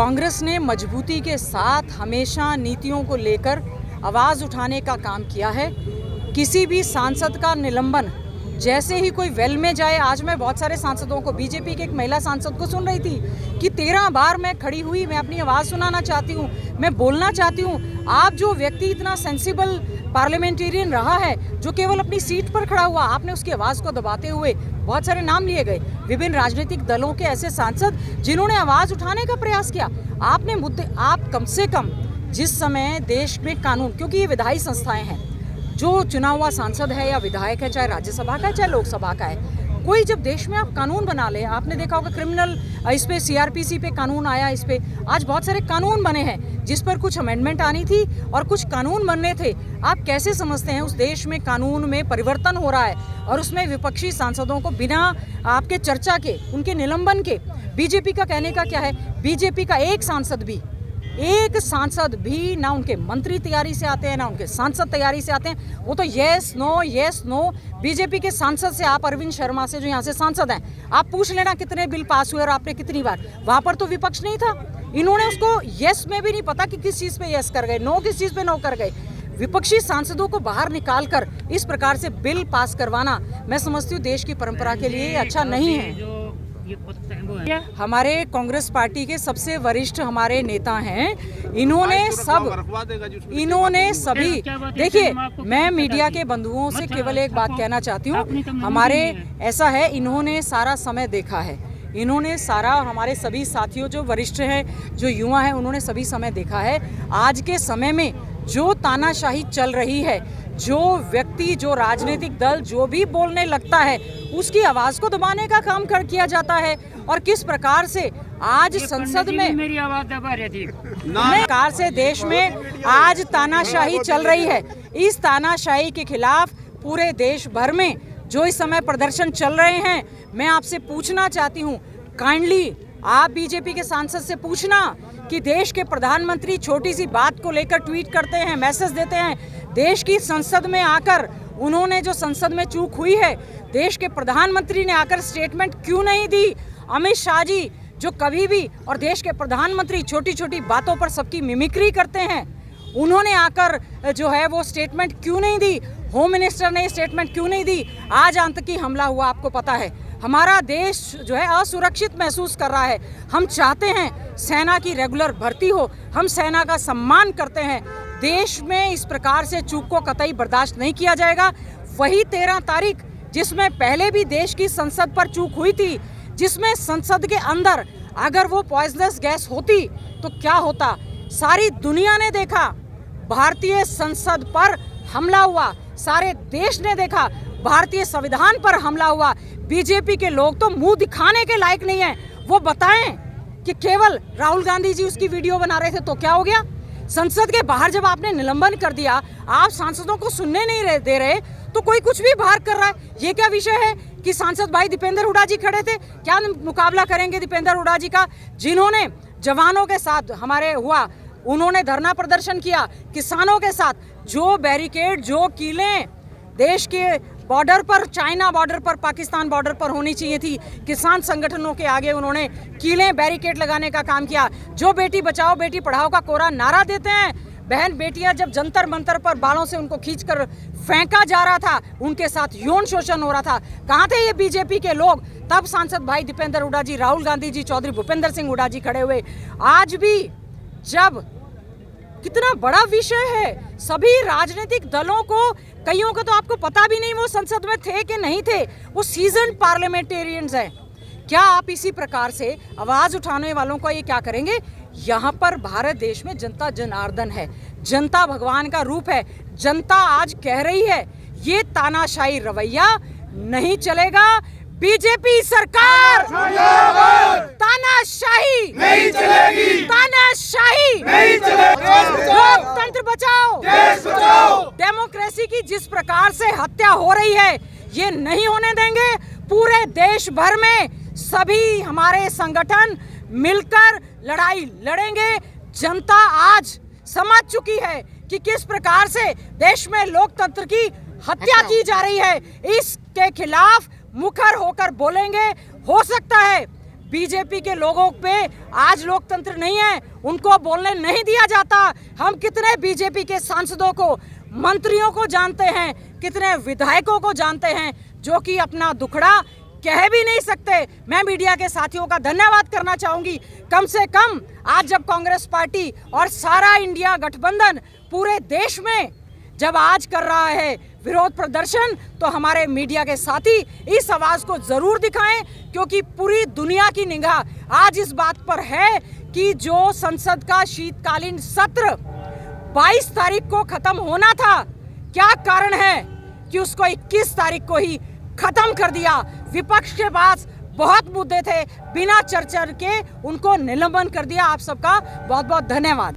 कांग्रेस ने मजबूती के साथ हमेशा नीतियों को लेकर आवाज़ उठाने का काम किया है। किसी भी सांसद का निलंबन जैसे ही कोई वेल में जाए, आज मैं बहुत सारे सांसदों को, बीजेपी के एक महिला सांसद को सुन रही थी कि 13 बार मैं खड़ी हुई, मैं अपनी आवाज़ सुनाना चाहती हूँ, मैं बोलना चाहती हूँ। आप जो व्यक्ति इतना सेंसिबल पार्लियामेंटेरियन रहा है, जो केवल अपनी सीट पर खड़ा हुआ, आपने उसकी आवाज़ को दबाते हुए बहुत सारे नाम लिए गए, विभिन्न राजनीतिक दलों के ऐसे सांसद जिन्होंने आवाज़ उठाने का प्रयास किया। आपने मुद्दे, आप कम से कम जिस समय देश में कानून, क्योंकि ये विधायी संस्थाएं हैं, जो चुना हुआ सांसद है या विधायक है, चाहे राज्यसभा का है चाहे लोकसभा का है, कोई जब देश में आप कानून बना ले, आपने देखा होगा क्रिमिनल, इस पे सीआरपीसी पे कानून आया, इस पे आज बहुत सारे कानून बने हैं जिस पर कुछ अमेंडमेंट आनी थी और कुछ कानून बनने थे। आप कैसे समझते हैं उस देश में कानून में परिवर्तन हो रहा है और उसमें विपक्षी सांसदों को बिना आपके चर्चा के, उनके निलंबन के, बीजेपी का कहने का क्या है, बीजेपी का एक सांसद भी ना उनके मंत्री तैयारी से आते हैं ना उनके सांसद तैयारी से आते हैं, वो तो यस नो। बीजेपी के सांसद से, आप अरविंद शर्मा से जो यहाँ से सांसद हैं, आप पूछ लेना कितने बिल पास हुए और आपने कितनी बार, वहां पर तो विपक्ष नहीं था। इन्होंने उसको यस में भी नहीं पता कि किस चीज पे यस कर गए, नो किस चीज पे नो कर गए। विपक्षी सांसदों को बाहर निकालकर इस प्रकार से बिल पास करवाना, मैं समझती हूँ देश की परंपरा के लिए अच्छा नहीं है। हमारे कांग्रेस पार्टी के सबसे वरिष्ठ हमारे नेता हैं, इन्होंने सभी, देखिए मैं मीडिया के बंधुओं से केवल एक बात कहना चाहती हूँ, हमारे ऐसा है, इन्होंने सारा समय देखा है, इन्होंने सारा, हमारे सभी साथियों जो वरिष्ठ हैं, जो युवा हैं, उन्होंने सभी समय देखा है। आज के समय में जो तानाशाही चल रही है, जो व्यक्ति, जो राजनीतिक दल जो भी बोलने लगता है उसकी आवाज को दबाने का काम किया जाता है। और किस प्रकार से आज संसद में मेरी आवाज दबा रही थी, प्रकार से देश में आज तानाशाही चल रही है, इस तानाशाही के खिलाफ पूरे देश भर में जो इस समय प्रदर्शन चल रहे हैं, मैं आपसे पूछना चाहती हूँ, काइंडली आप बीजेपी के सांसद से पूछना कि देश के प्रधानमंत्री छोटी सी बात को लेकर ट्वीट करते हैं, मैसेज देते हैं, देश की संसद में आकर उन्होंने, जो संसद में चूक हुई है, देश के प्रधानमंत्री ने आकर स्टेटमेंट क्यों नहीं दी? अमित शाह जी जो कभी भी, और देश के प्रधानमंत्री छोटी छोटी बातों पर सबकी मिमिक्री करते हैं, उन्होंने आकर जो है वो स्टेटमेंट क्यों नहीं दी? होम मिनिस्टर ने स्टेटमेंट क्यों नहीं दी? आज आतंकी हमला हुआ, आपको पता है, हमारा देश जो है असुरक्षित महसूस कर रहा है। हम चाहते हैं सेना की रेगुलर भर्ती हो, हम सेना का सम्मान करते हैं। देश में इस प्रकार से चूक को कतई बर्दाश्त नहीं किया जाएगा। वही 13 तारीख जिसमें पहले भी देश की संसद पर चूक हुई थी, जिसमें संसद के अंदर अगर वो पॉइजनस गैस होती तो क्या होता, सारी दुनिया ने देखा, भारतीय संसद पर हमला हुआ, सारे देश ने देखा, भारतीय संविधान पर हमला हुआ। बीजेपी के लोग तो मुंह दिखाने के लायक नहीं है। वो बताएं कि केवल राहुल गांधी जी उसकी वीडियो बना रहे थे तो क्या हो गया? संसद के बाहर जब आपने निलंबन कर दिया, आप सांसदों को सुनने नहीं दे रहे, तो कोई कुछ भी बाहर कर रहा है। ये क्या विषय है कि सांसद भाई दीपेंद्र हुड्डा जी खड़े थे? क्या मुकाबला करेंगे दीपेंद्र हुड्डा जी का, जिन्होंने जवानों के साथ हमारे हुआ, उन्होंने धरना प्रदर्शन किया, किसानों के साथ, जो बैरिकेड, जो कीलें देश के बॉर्डर पर, चाइना बॉर्डर पर, पाकिस्तान बॉर्डर पर होनी चाहिए थी, किसान संगठनों के आगे उन्होंने कीलें, बैरिकेड लगाने का काम किया। जो बेटी बचाओ बेटी पढ़ाओ का कोरा नारा देते हैं, बहन बेटियां जब जंतर मंतर पर बालों से उनको खींचकर फेंका जा रहा था, उनके साथ यौन शोषण हो रहा था, कहाँ थे ये बीजेपी के लोग? तब सांसद भाई दीपेंद्र हुड्डा जी, राहुल गांधी जी, चौधरी भूपेंद्र सिंह हुड्डा जी खड़े हुए। आज भी जब कितना बड़ा विषय है, सभी राजनीतिक दलों को, कईयों को तो आपको पता भी नहीं वो संसद में थे कि नहीं थे, वो सीजन्ड पार्लियामेंटेरियंस हैं। क्या आप इसी प्रकार से आवाज उठाने वालों को ये क्या करेंगे? यहाँ पर भारत देश में जनता जनार्दन है, जनता भगवान का रूप है। जनता आज कह रही है ये तानाशाही रवैया नहीं चलेगा। बीजेपी सरकार तानाशाही नहीं चलेगी, तानाशाही नहीं चलेगी। लोकतंत्र बचाओ, देश बचाओ। डेमोक्रेसी की जिस प्रकार से हत्या हो रही है, ये नहीं होने देंगे। पूरे देश भर में सभी हमारे संगठन मिलकर लड़ाई लड़ेंगे। जनता आज समझ चुकी है कि किस प्रकार से देश में लोकतंत्र की हत्या की जा रही है। इसके खिलाफ मुखर होकर बोलेंगे। हो सकता है बीजेपी के लोगों पे आज लोकतंत्र नहीं है, उनको बोलने नहीं दिया जाता। हम कितने बीजेपी के सांसदों को, मंत्रियों को जानते हैं, कितने विधायकों को जानते हैं जो कि अपना दुखड़ा कह भी नहीं सकते। मैं मीडिया के साथियों का धन्यवाद करना चाहूंगी। कम से कम आज जब कांग्रेस पार्टी और सारा इंडिया गठबंधन पूरे देश में जब आज कर रहा है विरोध प्रदर्शन, तो हमारे मीडिया के साथी इस आवाज को जरूर दिखाएं, क्योंकि पूरी दुनिया की निगाह आज इस बात पर है कि जो संसद का शीतकालीन सत्र 22 तारीख को खत्म होना था, क्या कारण है कि उसको 21 तारीख को ही खत्म कर दिया। विपक्ष के पास बहुत मुद्दे थे, बिना चर्चा के उनको निलंबन कर दिया। आप सबका बहुत बहुत धन्यवाद।